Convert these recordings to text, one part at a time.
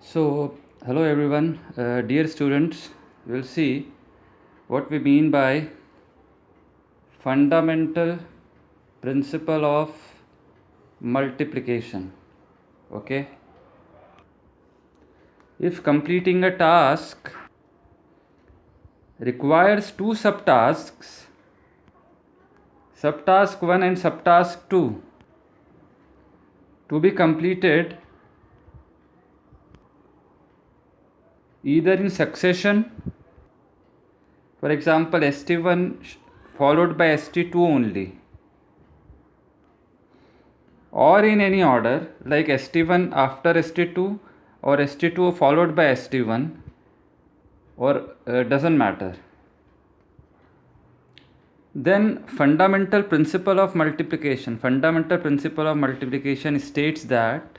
So, hello everyone, dear students. We'll see what we mean by fundamental principle of multiplication. Okay, if completing a task requires two subtasks, subtask 1 and subtask 2, to be completed either in succession, for example, st1 followed by st2 only, or in any order like st1 after st2 or st2 followed by st1, or doesn't matter, then fundamental principle of multiplication states that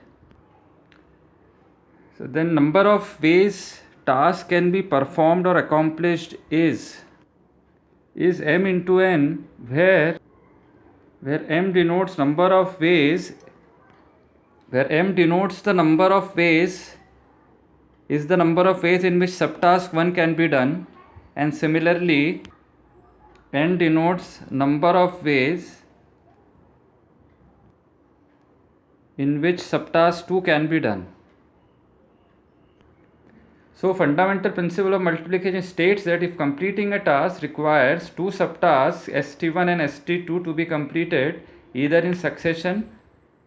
then number of ways task can be performed or accomplished is m into n, where m denotes number of ways, where m denotes the number of ways is the number of ways in which subtask 1 can be done, and similarly n denotes number of ways in which subtask 2 can be done. So fundamental principle of multiplication states that if completing a task requires two subtasks st1 and st2 to be completed either in succession,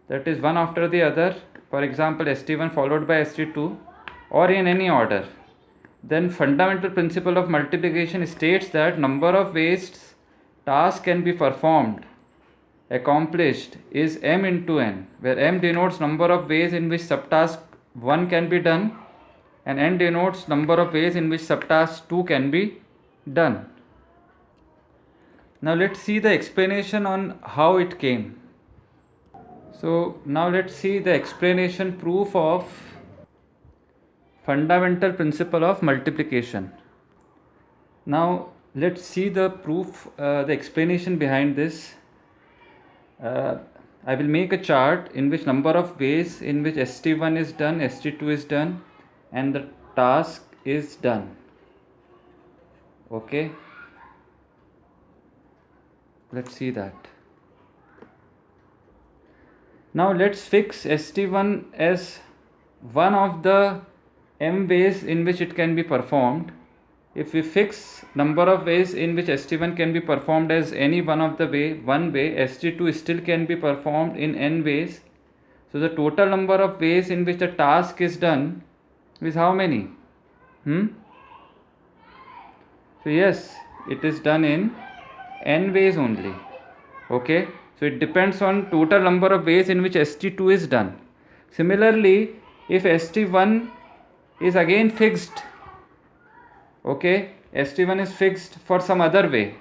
that is one after the other, for example st1 followed by st2, or in any order, then fundamental principle of multiplication states that number of ways task can be performed, accomplished is m into n, where m denotes number of ways in which subtask 1 can be done and n denotes number of ways in which subtask 2 can be done. Now let's see the explanation on how it came. So now let's see the explanation proof of fundamental principle of multiplication. Now let's see the proof, the explanation behind this. I will make a chart in which number of ways in which st1 is done, st2 is done, and the task is done. Okay, let's see that. Now let's fix st1 as one of the m ways in which it can be performed. If we fix number of ways in which st1 can be performed as any one of the one way, st2 still can be performed in n ways. So the total number of ways in which the task is done is how many? So yes, it is done in n ways only. Okay, so it depends on total number of ways in which st2 is done. Similarly, if st1 is again fixed, okay, st1 is fixed for some other way,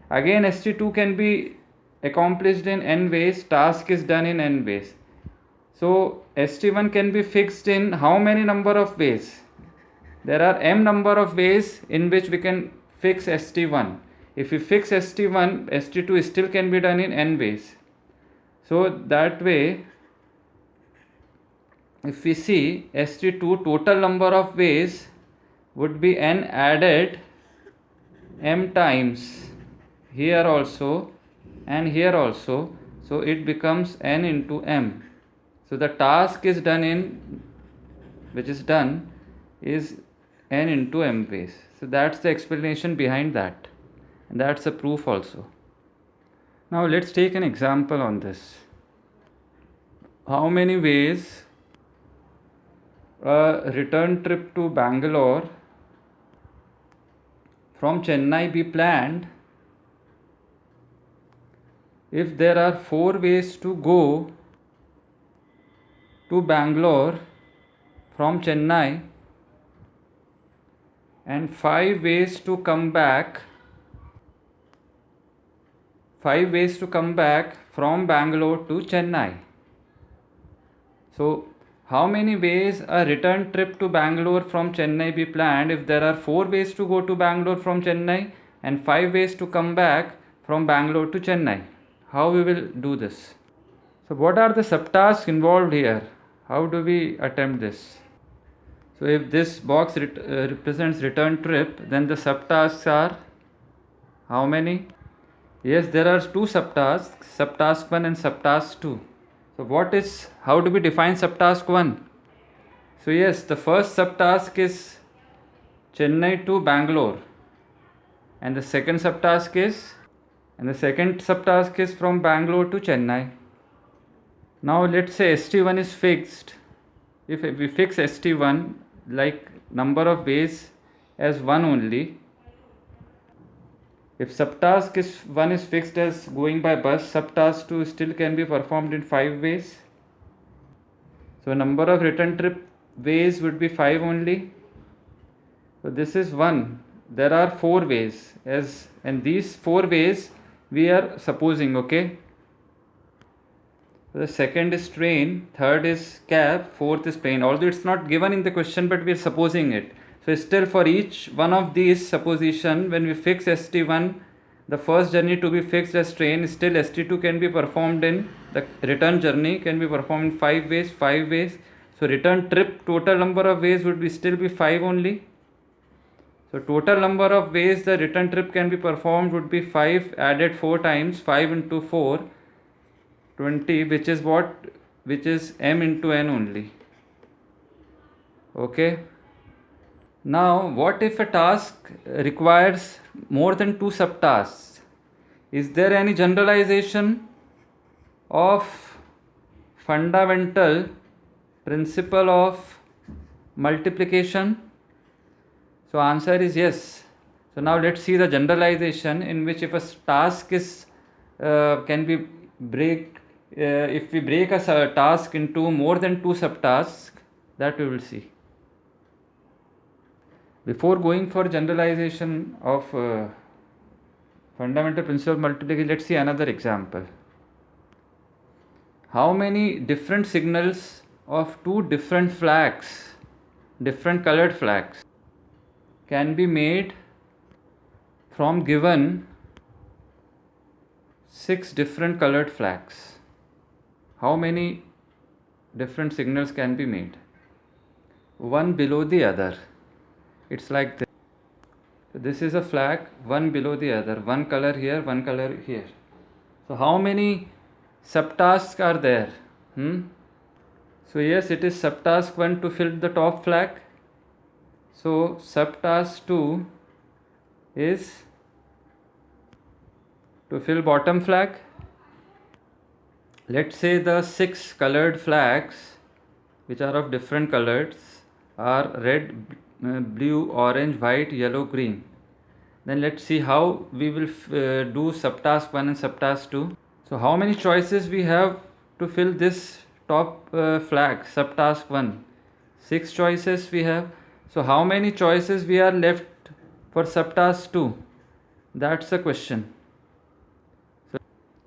again st2 can be accomplished in n ways, task is done in n ways. So st1 can be fixed in how many number of ways? There are m number of ways in which we can fix st1. If we fix st1, st2 still can be done in n ways. So that way, if we see st2 total number of ways would be n added m times here also and here also, so it becomes n into m. So the task is done in, which is done, is n into m ways. So that's the explanation behind that, and that's a proof also. Now let's take an example on this. How many ways a return trip to Bangalore from Chennai be planned if there are 4 ways to go to Bangalore from Chennai and 5 ways to come back, 5 ways to come back from Bangalore to Chennai. So how many ways a return trip to Bangalore from Chennai be planned if there are 4 ways to go to Bangalore from Chennai and 5 ways to come back from Bangalore to Chennai? How we will do this? So what are the subtasks involved here? How do we attempt this? So if this box represents return trip, then the subtasks are how many? Yes, there are two subtasks, subtask 1 and subtask 2. So how do we define subtask 1? So yes, the first subtask is Chennai to Bangalore, and the second subtask is from Bangalore to Chennai. Now let's say ST1 is fixed. If we fix ST1 like number of ways as 1 only, if subtask 1 is fixed as going by bus, subtask 2 still can be performed in 5 ways. So number of return trip ways would be 5 only. So this is 1. There are 4 ways, and these 4 ways we are supposing, okay? The second is train, third is cab, fourth is plane. Although it's not given in the question, but we are supposing it. So still for each one of these supposition, when we fix ST1, the first journey to be fixed as train, still ST2 can be performed in, the return journey can be performed in 5 ways. So return trip total number of ways would be still be 5 only. So total number of ways the return trip can be performed would be 5 added 4 times, 5 into 4, 20, which is m into n only. Okay. Now what if a task requires more than 2 subtasks? Is there any generalization of fundamental principle of multiplication? So answer is yes. So now let's see the generalization in which if a task is if we break a task into more than 2 subtasks, that we will see. Before going for generalization of fundamental principle of multiplication, let's see another example. How many different signals of 2 different flags, different colored flags, can be made from given 6 different colored flags? How many different signals can be made? One below the other. It's like this. So this is a flag, one below the other, one color here, one color here. So how many subtasks are there? So yes, it is subtask 1 to fill the top flag. So subtask 2 is to fill bottom flag. Let's say the 6 colored flags, which are of different colors, are red, blue, orange, white, yellow, green. Then let's see how we will do subtask 1 and subtask 2. So how many choices we have to fill this top flag, subtask 1? 6 choices we have. So how many choices we are left for subtask 2? That's the question.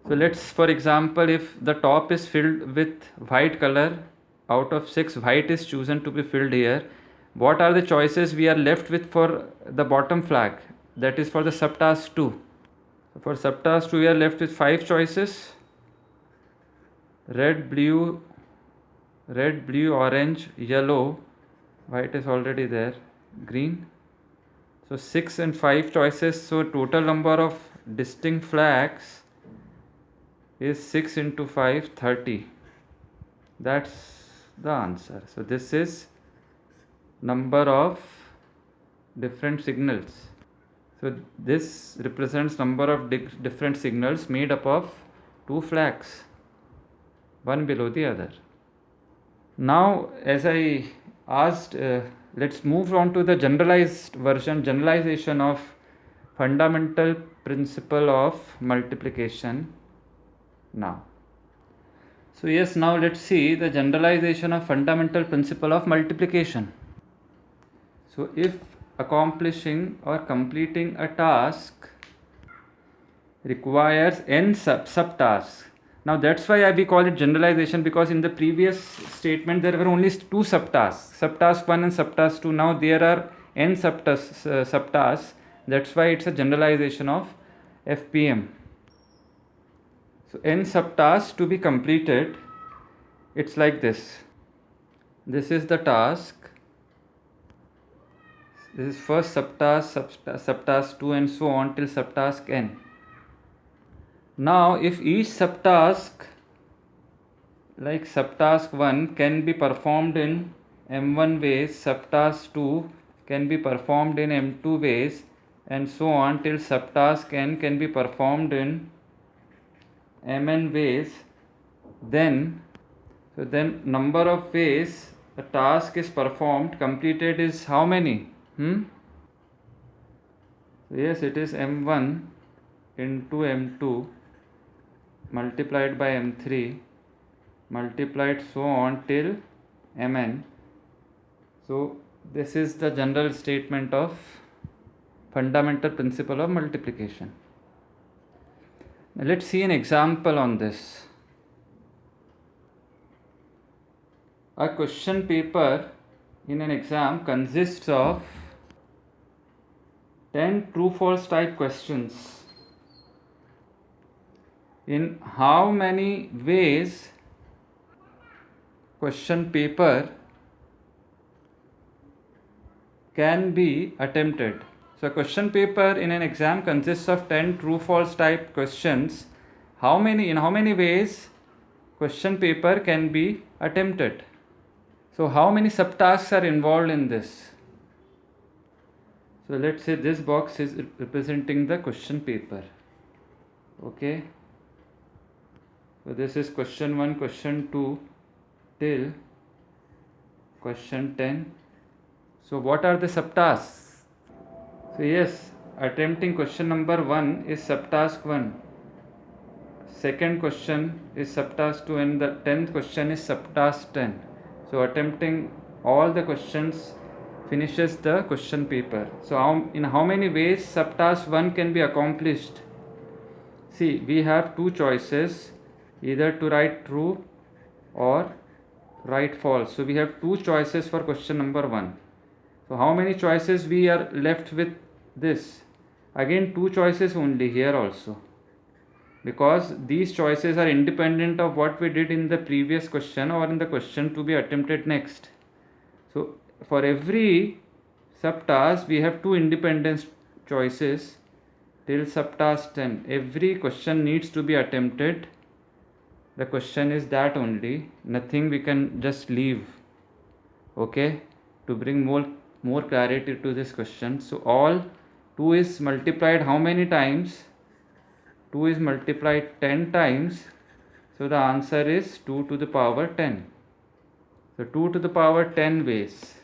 So let's, for example, if the top is filled with white color, out of 6 white is chosen to be filled here, what are the choices we are left with for the bottom flag, that is for the subtask 2? So for subtask 2 we are left with 5 choices: red, blue, orange, yellow, white is already there, green. So 6 and 5 choices, so total number of distinct flags is 6 into 5, 30. That's the answer. So this is number of different signals. So this represents number of different signals made up of 2 flags, one below the other. Now, as I asked, let's move on to the generalization of fundamental principle of multiplication now. So yes, now let's see the generalization of fundamental principle of multiplication. So if accomplishing or completing a task requires n subtasks. Now that's why we call it generalization, because in the previous statement there were only 2 subtasks, subtask 1 and subtask 2. Now there are n subtasks. That's why it's a generalization of FPM. So n subtasks to be completed, it's like this. This is the task This is first subtask, subtask 2 and so on till subtask n. Now if each subtask like subtask 1 can be performed in m1 ways, subtask 2 can be performed in m2 ways, and so on till subtask n can be performed in mn ways, then number of ways a task is performed completed is how many? Yes, it is m1 into m2 multiplied by m3 multiplied so on till mn. So this is the general statement of fundamental principle of multiplication. Now let's see an example on this. A question paper in an exam consists of 10 true-false type questions. In how many ways question paper can be attempted? So a question paper in an exam consists of 10 true-false type questions. In how many ways question paper can be attempted? So how many subtasks are involved in this? So let's say this box is representing the question paper. Okay. So this is question 1, question 2 till question 10. So what are the subtasks? So yes, attempting question number 1 is subtask 1. Second question is subtask 2 and the 10th question is subtask 10. So attempting all the questions finishes the question paper. So in how many ways subtask 1 can be accomplished? See, we have two choices, either to write true or write false. So we have two choices for question number 1. So how many choices we are left with this? Again, two choices only here also, because these choices are independent of what we did in the previous question or in the question to be attempted next. So for every subtask we have two independent choices till subtask 10. Every question needs to be attempted. The question is that only, nothing we can just leave. Okay, to bring more clarity to this question. So all 2 is multiplied how many times? 2 is multiplied 10 times. So the answer is 2 to the power 10. So 2 to the power 10 ways.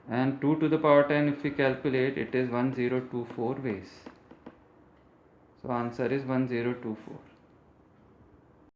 And 2 to the power 10, if we calculate, it is 1024 ways. So answer is 1024.